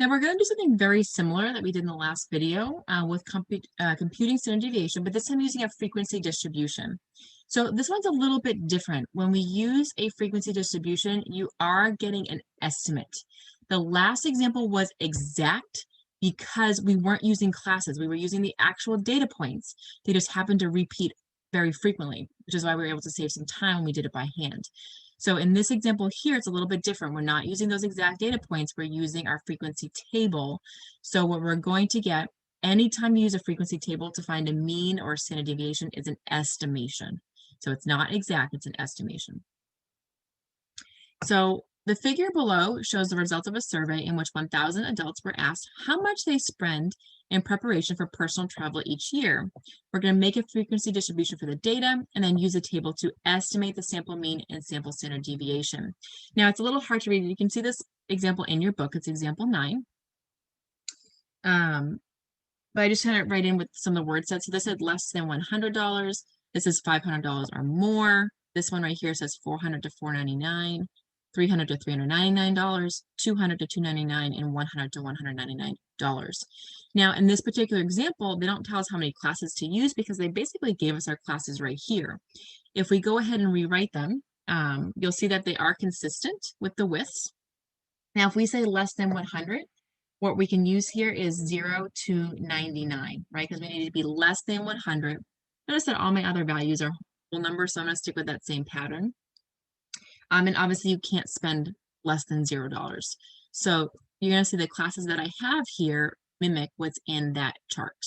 Now we're going to do something very similar that we did in the last video with computing standard deviation, but this time using a frequency distribution. So this one's a little bit different. When we use a frequency distribution, you are getting an estimate. The last example was exact because we weren't using classes. We were using the actual data points. They just happened to repeat very frequently, which is why we were able to save some time when we did it by hand. So in this example here, it's a little bit different. We're not using those exact data points. We're using our frequency table. So what we're going to get anytime you use a frequency table to find a mean or standard deviation is an estimation. So it's not exact, it's an estimation. So the figure below shows the results of a survey in which 1,000 adults were asked how much they spend in preparation for personal travel each year. We're going to make a frequency distribution for the data and then use a table to estimate the sample mean and sample standard deviation. Now, it's a little hard to read. You can see this example in your book. It's example 9. But I just had it right in with some of the word sets. So this said less than $100. This is $500 or more. This one right here says $400 to $499. $300 to $399, $200 to $299, and $100 to $199. Now, in this particular example, they don't tell us how many classes to use because they basically gave us our classes right here. If we go ahead and rewrite them, you'll see that they are consistent with the widths. Now, if we say less than 100, what we can use here is 0 to 99, right? Because we need to be less than 100. Notice that all my other values are whole numbers, so I'm going to stick with that same pattern. And obviously you can't spend less than $0. So you're going to see the classes that I have here mimic what's in that chart.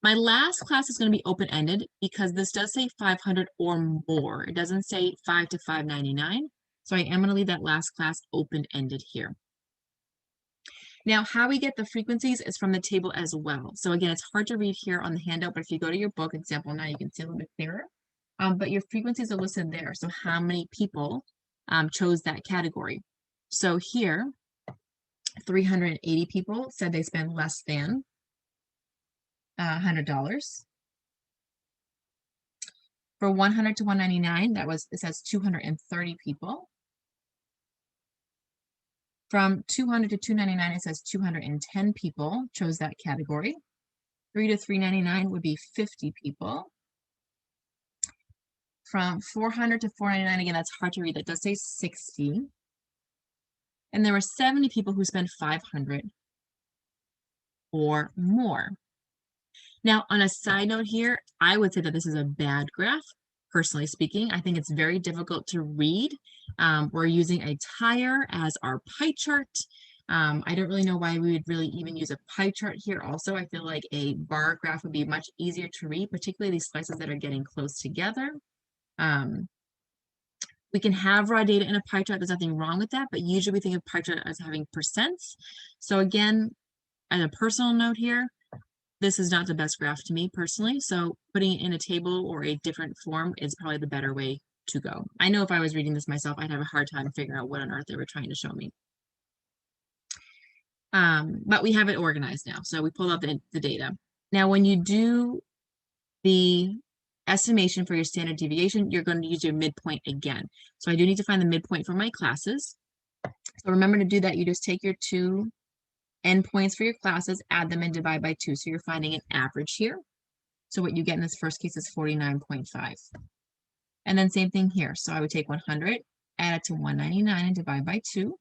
My last class is going to be open-ended because this does say 500 or more. It doesn't say 5 to 599. So I am going to leave that last class open-ended here. Now, how we get the frequencies is from the table as well. So again, it's hard to read here on the handout, but if you go to your book, example 9, you can see a little bit clearer. But your frequencies are listed there. So how many people chose that category? So here, 380 people said they spend less than $100. For 100 to 199, it says 230 people. From 200 to 299, it says 210 people chose that category. 3 to 399 would be 50 people. From 400 to 499, again, that's hard to read. That does say 60. And there were 70 people who spent 500 or more. Now, on a side note here, I would say that this is a bad graph, personally speaking. I think it's very difficult to read. We're using a tire as our pie chart. I don't really know why we would really even use a pie chart here also. I feel like a bar graph would be much easier to read, particularly these slices that are getting close together. We can have raw data in a pie chart. There's nothing wrong with that, but usually we think of pie chart as having percents. So again, as a personal note here, this is not the best graph to me personally. So putting it in a table or a different form is probably the better way to go. I know if I was reading this myself, I'd have a hard time figuring out what on earth they were trying to show me. But we have it organized now. So we pulled out the data. Now, when you do the estimation for your standard deviation, you're going to use your midpoint again. So I do need to find the midpoint for my classes. So remember to do that. You just take your 2 endpoints for your classes, add them and divide by 2. So you're finding an average here. So what you get in this first case is 49.5. And then same thing here. So I would take 100, add it to 199 and divide by 2.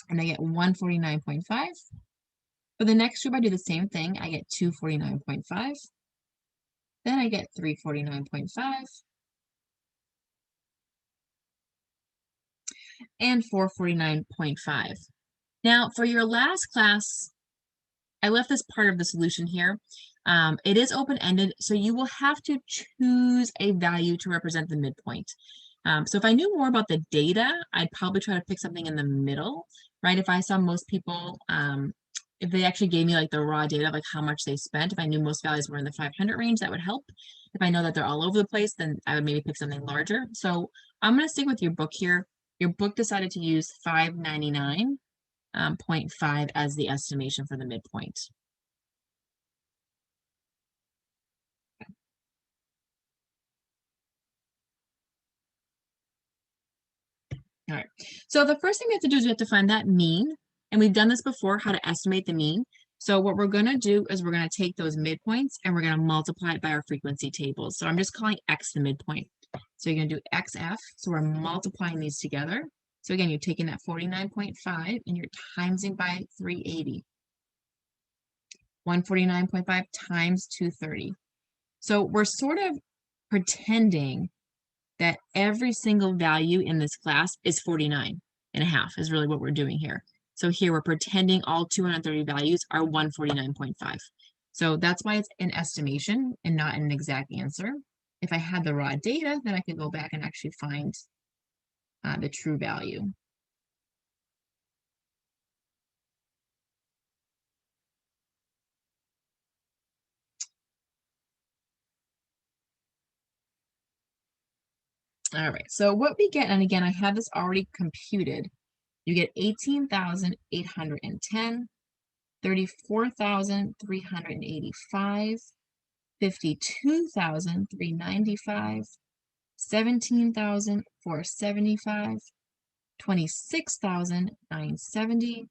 And I get 149.5. For the next group, I do the same thing. I get 249.5. Then I get 349.5 and 449.5. Now, for your last class, I left this part of the solution here. It is open-ended, so you will have to choose a value to represent the midpoint. So if I knew more about the data, I'd probably try to pick something in the middle, right? If I saw most people, if they actually gave me like the raw data, like how much they spent, if I knew most values were in the 500 range, that would help. If I know that they're all over the place, then I would maybe pick something larger. So I'm going to stick with your book here. Your book decided to use 599.5 as the estimation for the midpoint. All right, so the first thing we have to do is we have to find that mean. And we've done this before, how to estimate the mean. So what we're going to do is we're going to take those midpoints and we're going to multiply it by our frequency tables. So I'm just calling X the midpoint. So you're going to do XF. So we're multiplying these together. So again, you're taking that 49.5 and you're timesing by 380. 149.5 times 230. So we're sort of pretending that every single value in this class is 49 and a half is really what we're doing here. So here we're pretending all 230 values are 149.5. So that's why it's an estimation and not an exact answer. If I had the raw data, then I could go back and actually find the true value. All right, so what we get, and again, I have this already computed, you get 18,810, 34,385, 52,395, 17,475, 26,970,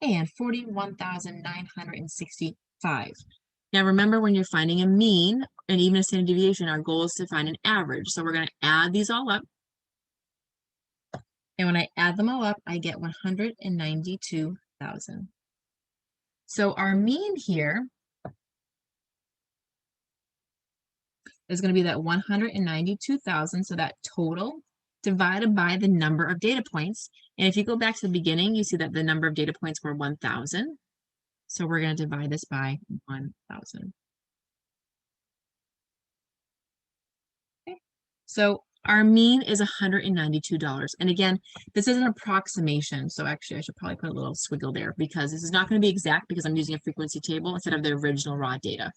and 41,965. Now remember, when you're finding a mean and even a standard deviation, our goal is to find an average. So we're going to add these all up. And when I add them all up, I get 192,000. So our mean here is going to be that 192,000. So that total divided by the number of data points. And if you go back to the beginning, you see that the number of data points were 1,000. So we're going to divide this by 1,000. Okay. So our mean is $192. And again, this is an approximation. So actually, I should probably put a little squiggle there because this is not going to be exact because I'm using a frequency table instead of the original raw data.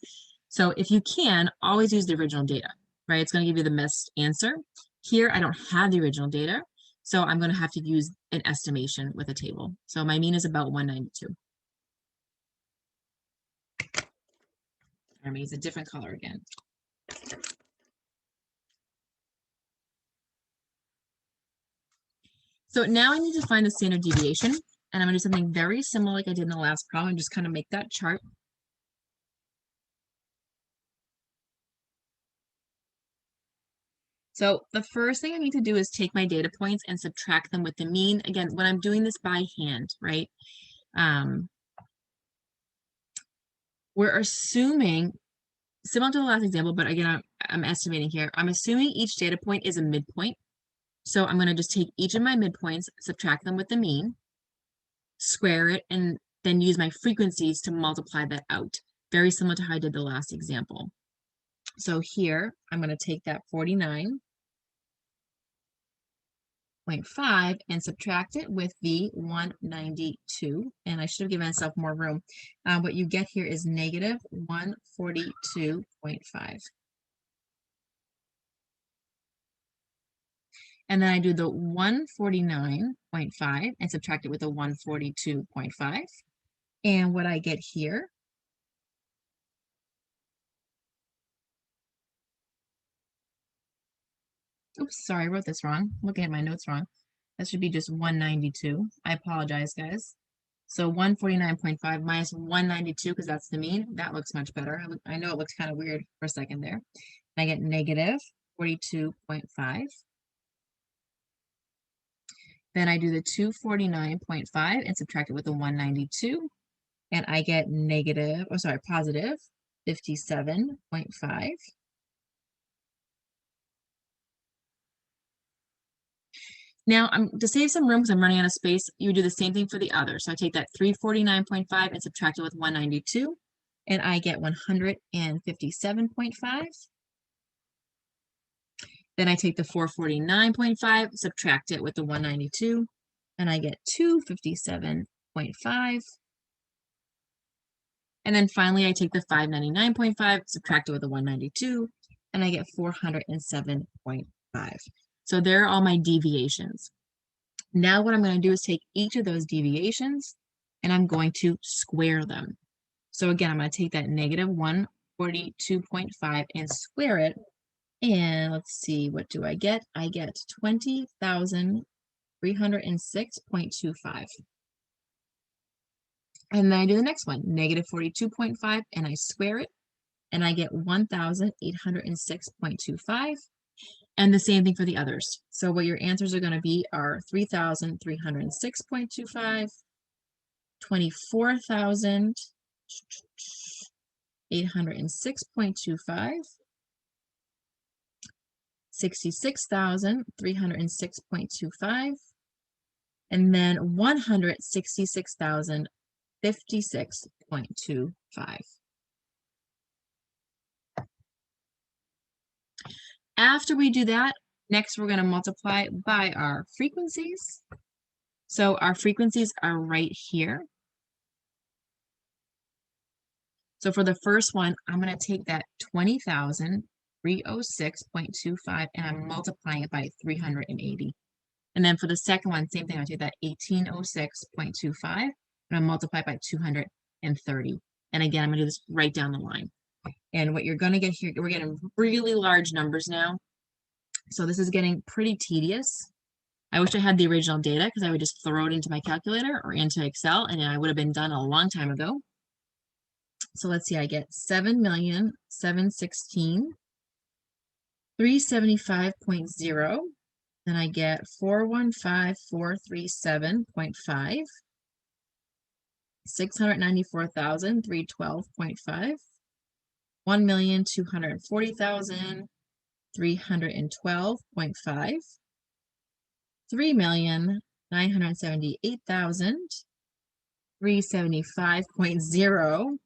So if you can, always use the original data, right? It's going to give you the best answer. Here, I don't have the original data, so I'm going to have to use an estimation with a table. So my mean is about 192. I mean, it's a different color again. So now I need to find the standard deviation, and I'm going to do something very similar like I did in the last problem and just kind of make that chart. So the first thing I need to do is take my data points and subtract them with the mean. Again, when I'm doing this by hand, right? We're assuming, similar to the last example, but again, I'm estimating here. I'm assuming each data point is a midpoint. So I'm going to just take each of my midpoints, subtract them with the mean, square it, and then use my frequencies to multiply that out. Very similar to how I did the last example. So here, I'm going to take that 49.5 and subtract it with the 192. And I should have given myself more room. What you get here is negative 142.5. And then I do the 149.5 and subtract it with the 142.5. And what I get here oops, sorry, I wrote this wrong. Looking at my notes wrong. That should be just 192. I apologize, guys. So 149.5 minus 192, because that's the mean. That looks much better. I know it looks kind of weird for a second there. I get negative 42.5. Then I do the 249.5 and subtract it with the 192. And I get positive 57.5. Now, to save some room because I'm running out of space, you would do the same thing for the other. So I take that 349.5 and subtract it with 192, and I get 157.5. Then I take the 449.5, subtract it with the 192, and I get 257.5. And then finally, I take the 599.5, subtract it with the 192, and I get 407.5. So there are all my deviations. Now what I'm going to do is take each of those deviations and I'm going to square them. So again, I'm going to take that negative 142.5 and square it. And let's see, what do I get? I get 20,306.25. And then I do the next one, negative 42.5, and I square it, and I get 1,806.25. And the same thing for the others. So what your answers are going to be are 3,306.25, 24,806.25, 66,306.25, and then 166,056.25. After we do that, next we're going to multiply by our frequencies. So our frequencies are right here. So for the first one, I'm going to take that 20,306.25 and I'm multiplying it by 380. And then for the second one, same thing, I take that 1806.25 and I multiply by 230. And again, I'm going to do this right down the line. And what you're going to get here, we're getting really large numbers now. So this is getting pretty tedious. I wish I had the original data because I would just throw it into my calculator or into Excel and I would have been done a long time ago. So let's see, I get 7,716,375.0. Then I get 415,437.5. 694,312.5. 1,240,312.5. 3,978,375.0.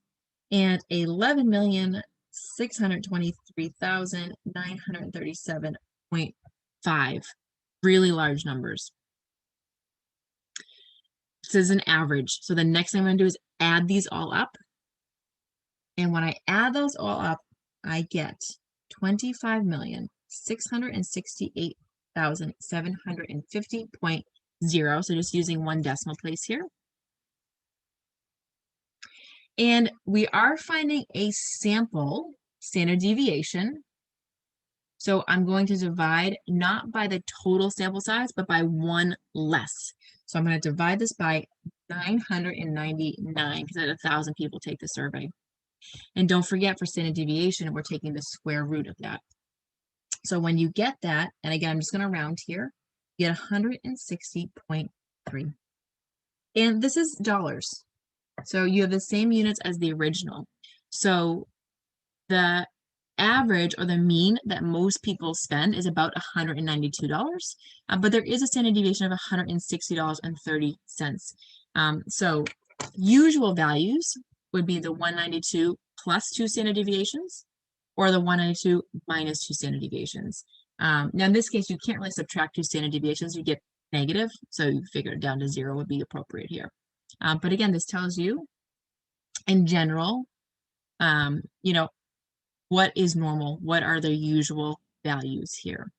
and 11,623,937.5. Really large numbers. This is an average. So the next thing I'm going to do is add these all up. And when I add those all up, I get 25,668,750.0. So just using one decimal place here. And we are finding a sample standard deviation. So I'm going to divide not by the total sample size, but by one less. So I'm going to divide this by 999 because I had 1,000 people take the survey. And don't forget, for standard deviation, we're taking the square root of that. So when you get that, and again, I'm just going to round here, you get 160.3. And this is dollars. So you have the same units as the original. So the average or the mean that most people spend is about $192, but there is a standard deviation of $160.30. So usual values would be the 192 plus 2 standard deviations or the 192 minus 2 standard deviations. Now in this case, you can't really subtract 2 standard deviations, you get negative, so you figure it down to 0 would be appropriate here. But again, this tells you in general, you know, what is normal? What are the usual values here?